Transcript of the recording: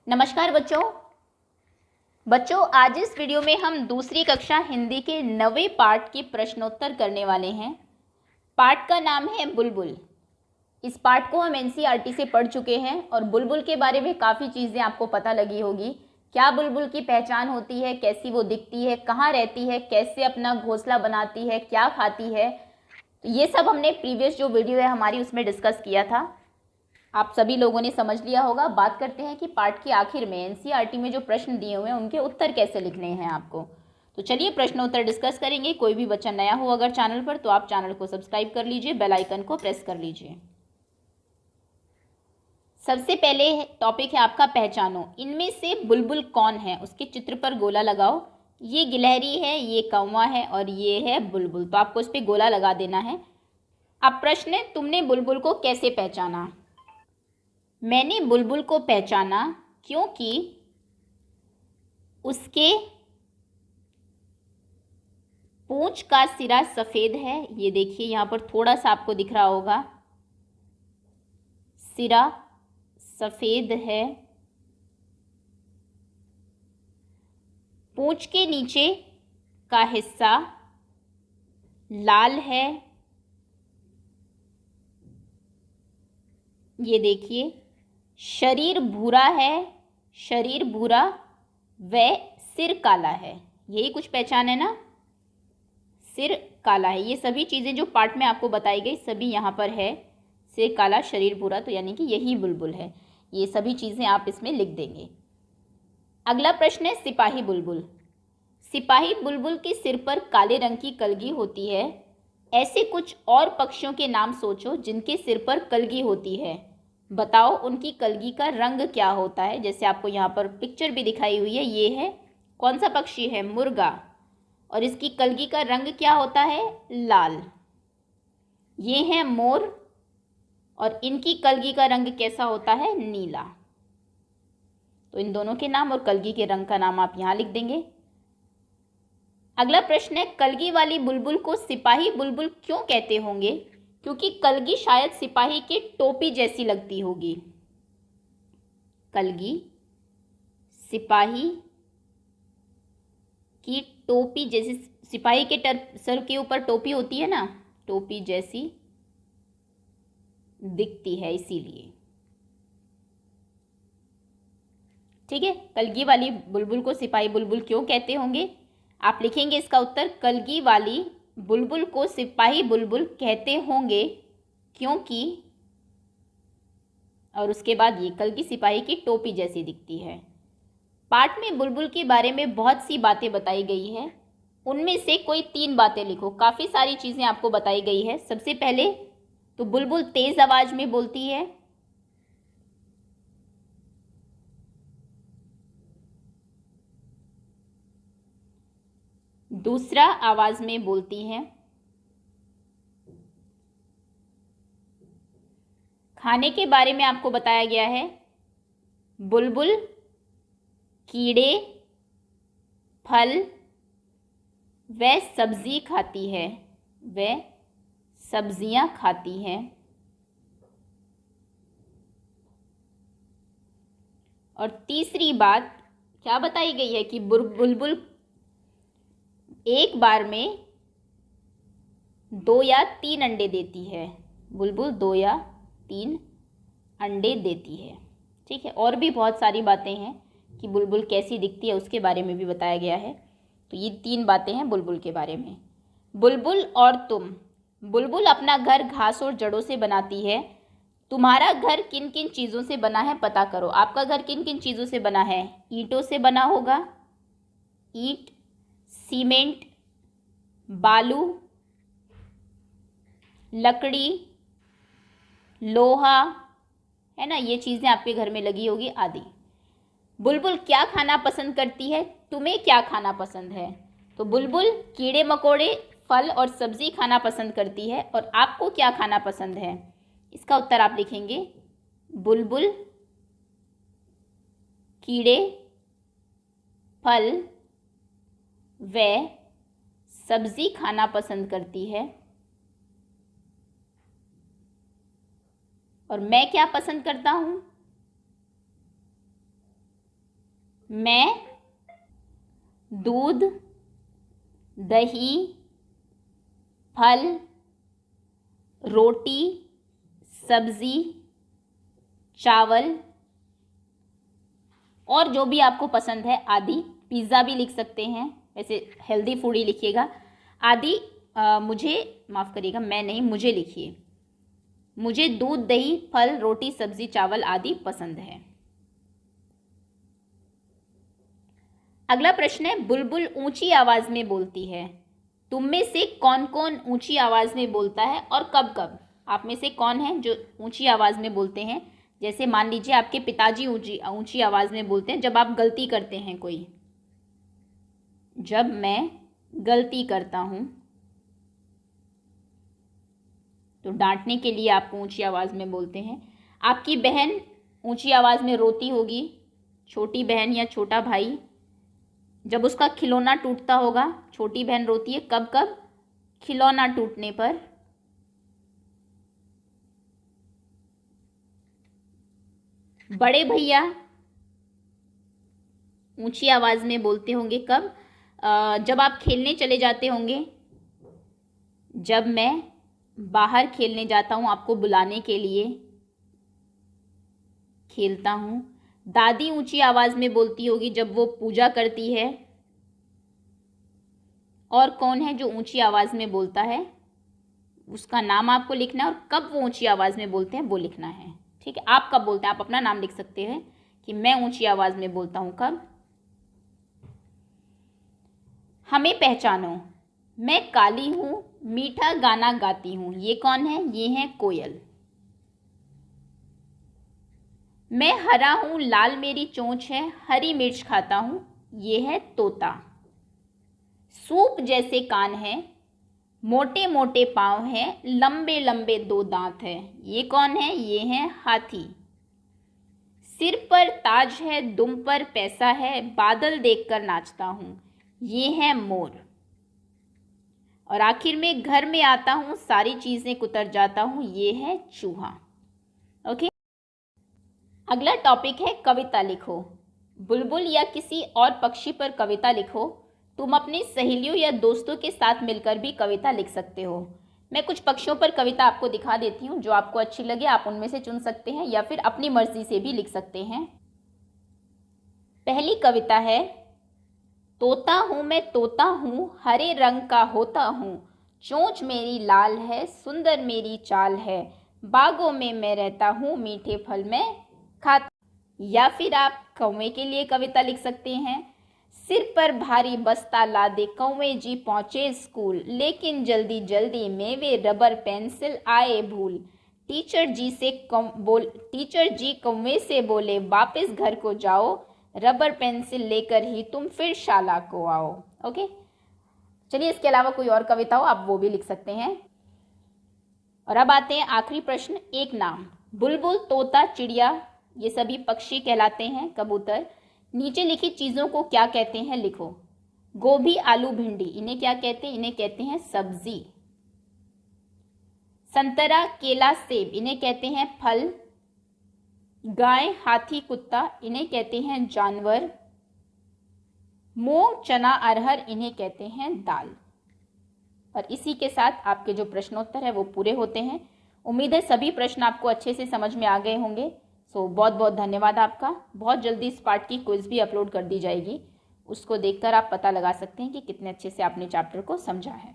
नमस्कार बच्चों आज इस वीडियो में हम दूसरी कक्षा हिंदी के 9वें पार्ट की प्रश्नोत्तर करने वाले हैं। पार्ट का नाम है बुलबुल। इस पार्ट को हम एनसीईआरटी से पढ़ चुके हैं और बुलबुल के बारे में काफ़ी चीज़ें आपको पता लगी होगी। क्या बुलबुल की पहचान होती है, कैसी वो दिखती है, कहाँ रहती है, कैसे अपना घोंसला बनाती है, क्या खाती है, तो ये सब हमने प्रीवियस जो वीडियो है हमारी उसमें डिस्कस किया था। आप सभी लोगों ने समझ लिया होगा। बात करते हैं कि पार्ट के आखिर में एनसीईआरटी में जो प्रश्न दिए हुए हैं उनके उत्तर कैसे लिखने हैं आपको। तो चलिए प्रश्नोत्तर डिस्कस करेंगे। कोई भी बच्चा नया हो अगर चैनल पर तो आप चैनल को सब्सक्राइब कर लीजिए, बेल आइकन को प्रेस कर लीजिए। सबसे पहले टॉपिक है आपका पहचानो। इनमें से बुलबुल कौन है, उसके चित्र पर गोला लगाओ। ये गिलहरी है, ये कौवा है और ये है बुलबुल। तो आपको इस पर गोला लगा देना है। अब प्रश्न है, तुमने बुलबुल को कैसे पहचाना? मैंने बुलबुल को पहचाना क्योंकि उसके पूंछ का सिरा सफ़ेद है। ये देखिए यहाँ पर थोड़ा सा आपको दिख रहा होगा, सिरा सफ़ेद है। पूंछ के नीचे का हिस्सा लाल है। ये देखिए, शरीर भूरा है, शरीर भूरा व सिर काला है। यही कुछ पहचान है ना, सिर काला है। ये सभी चीज़ें जो पार्ट में आपको बताई गई सभी यहाँ पर है। सिर काला, शरीर भूरा, तो यानी कि यही बुलबुल है। ये सभी चीज़ें आप इसमें लिख देंगे। अगला प्रश्न है सिपाही बुलबुल। सिपाही बुलबुल के सिर पर काले रंग की कलगी होती है। ऐसे कुछ और पक्षियों के नाम सोचो जिनके सिर पर कलगी होती है। बताओ उनकी कलगी का रंग क्या होता है। जैसे आपको यहाँ पर पिक्चर भी दिखाई हुई है, ये है कौन सा पक्षी है? मुर्गा। और इसकी कलगी का रंग क्या होता है? लाल। ये है मोर और इनकी कलगी का रंग कैसा होता है? नीला। तो इन दोनों के नाम और कलगी के रंग का नाम आप यहाँ लिख देंगे। अगला प्रश्न है, कलगी वाली बुलबुल को सिपाही बुलबुल क्यों कहते होंगे? क्योंकि कलगी शायद सिपाही की टोपी जैसी लगती होगी। कलगी सिपाही की टोपी जैसी, सिपाही के सर के ऊपर टोपी होती है ना, टोपी जैसी दिखती है इसीलिए। ठीक है, कलगी वाली बुलबुल को सिपाही बुलबुल क्यों कहते होंगे? आप लिखेंगे इसका उत्तर, कलगी वाली बुलबुल को सिपाही बुलबुल कहते होंगे क्योंकि, और उसके बाद ये कलगी सिपाही की टोपी जैसी दिखती है। पाठ में बुलबुल के बारे में बहुत सी बातें बताई गई है, उनमें से कोई 3 बातें लिखो। काफ़ी सारी चीज़ें आपको बताई गई है। सबसे पहले तो बुलबुल तेज़ आवाज़ में बोलती है। दूसरा, आवाज़ में बोलती है। खाने के बारे में आपको बताया गया है, बुलबुल कीड़े, फल व सब्जी खाती है, वह सब्जियां खाती है। और तीसरी बात क्या बताई गई है कि बुलबुल एक बार में 2 या 3 अंडे देती है। बुलबुल 2 या 3 अंडे देती है। ठीक है, और भी बहुत सारी बातें हैं कि बुलबुल कैसी दिखती है उसके बारे में भी बताया गया है। तो ये 3 बातें हैं बुलबुल के बारे में। बुलबुल और तुम। बुलबुल अपना घर घास और जड़ों से बनाती है। तुम्हारा घर किन किन चीज़ों से बना है पता करो। आपका घर किन किन चीज़ों से बना है? ईंटों से बना होगा, ईंट, सीमेंट, बालू, लकड़ी, लोहा, है ना, ये चीज़ें आपके घर में लगी होगी आदि। बुलबुल क्या खाना पसंद करती है? तुम्हें क्या खाना पसंद है? तो बुलबुल कीड़े मकोड़े, फल और सब्जी खाना पसंद करती है। और आपको क्या खाना पसंद है? इसका उत्तर आप लिखेंगे, बुलबुल कीड़े, फल व सब्जी खाना पसंद करती है। और मैं क्या पसंद करता हूँ? मैं दूध, दही, फल, रोटी, सब्जी, चावल और जो भी आपको पसंद है आदि, पिज़्ज़ा भी लिख सकते हैं, वैसे हेल्दी फूड ही लिखिएगा, आदि मुझे माफ़ करिएगा, मैं नहीं, मुझे लिखिए, मुझे दूध, दही, फल, रोटी, सब्जी, चावल आदि पसंद है। अगला प्रश्न है, बुलबुल ऊंची आवाज़ में बोलती है। तुम में से कौन कौन ऊंची आवाज़ में बोलता है और कब कब? आप में से कौन है जो ऊंची आवाज़ में बोलते हैं? जैसे मान लीजिए आपके पिताजी ऊंची आवाज़ में बोलते हैं जब आप गलती करते हैं कोई। जब मैं गलती करता हूँ तो डांटने के लिए आपको ऊंची आवाज़ में बोलते हैं। आपकी बहन ऊंची आवाज़ में रोती होगी, छोटी बहन या छोटा भाई, जब उसका खिलौना टूटता होगा, छोटी बहन रोती है कब कब? खिलौना टूटने पर। बड़े भैया ऊंची आवाज़ में बोलते होंगे कब? जब आप खेलने चले जाते होंगे। जब मैं बाहर खेलने जाता हूँ आपको बुलाने के लिए, खेलता हूँ। दादी ऊंची आवाज़ में बोलती होगी जब वो पूजा करती है। और कौन है जो ऊंची आवाज़ में बोलता है? उसका नाम आपको लिखना है और कब वो ऊंची आवाज़ में बोलते हैं वो लिखना है। ठीक है, आप कब बोलते हैं, आप अपना नाम लिख सकते हैं कि मैं ऊंची आवाज़ में बोलता हूँ कब। हमें पहचानो, मैं काली हूँ, मीठा गाना गाती हूँ। ये कौन है? ये है कोयल। मैं हरा हूँ, लाल मेरी चोंच है, हरी मिर्च खाता हूँ। ये है तोता। सूप जैसे कान है, मोटे मोटे पाँव हैं, लंबे लंबे दो दांत हैं। ये कौन है? ये है हाथी। सिर पर ताज है, दुम पर पैसा है, बादल देखकर नाचता हूँ। ये है मोर। और आखिर में घर में आता हूँ, सारी चीज़ें कुतर जाता हूँ। ये है चूहा। ओके, अगला टॉपिक है कविता लिखो। बुलबुल या किसी और पक्षी पर कविता लिखो। तुम अपनी सहेलियों या दोस्तों के साथ मिलकर भी कविता लिख सकते हो। मैं कुछ पक्षियों पर कविता आपको दिखा देती हूँ, जो आपको अच्छी लगे आप उनमें से चुन सकते हैं या फिर अपनी मर्जी से भी लिख सकते हैं। पहली कविता है, तोता हूँ मैं तोता हूँ, हरे रंग का होता हूँ, चोंच मेरी लाल है, सुंदर मेरी चाल है, बागों में मैं रहता हूँ, मीठे फल मैं खाता। या फिर आप कौवे के लिए कविता लिख सकते हैं। सिर पर भारी बस्ता लादे कौवे जी पहुँचे स्कूल, लेकिन जल्दी जल्दी मेवे रबर पेंसिल आए भूल। टीचर जी कौवे से बोले, वापस घर को जाओ, रबर पेंसिल लेकर ही तुम फिर शाला को आओ। ओके, चलिए इसके अलावा कोई और कविता हो आप वो भी लिख सकते हैं। और अब आते हैं आखिरी प्रश्न, एक नाम। बुलबुल, तोता, चिड़िया ये सभी पक्षी कहलाते हैं, कबूतर। नीचे लिखी चीज़ों को क्या कहते हैं लिखो। गोभी, आलू, भिंडी इन्हें क्या कहते हैं? इन्हें कहते हैं सब्जी। संतरा, केला, सेब इन्हें कहते हैं फल। गाय, हाथी, कुत्ता इन्हें कहते हैं जानवर। मूंग, चना, अरहर इन्हें कहते हैं दाल। और इसी के साथ आपके जो प्रश्नोत्तर है वो पूरे होते हैं। उम्मीद है सभी प्रश्न आपको अच्छे से समझ में आ गए होंगे। सो बहुत बहुत धन्यवाद आपका। बहुत जल्दी इस पार्ट की क्विज भी अपलोड कर दी जाएगी, उसको देखकर आप पता लगा सकते हैं कि कितने अच्छे से आपने चैप्टर को समझा है।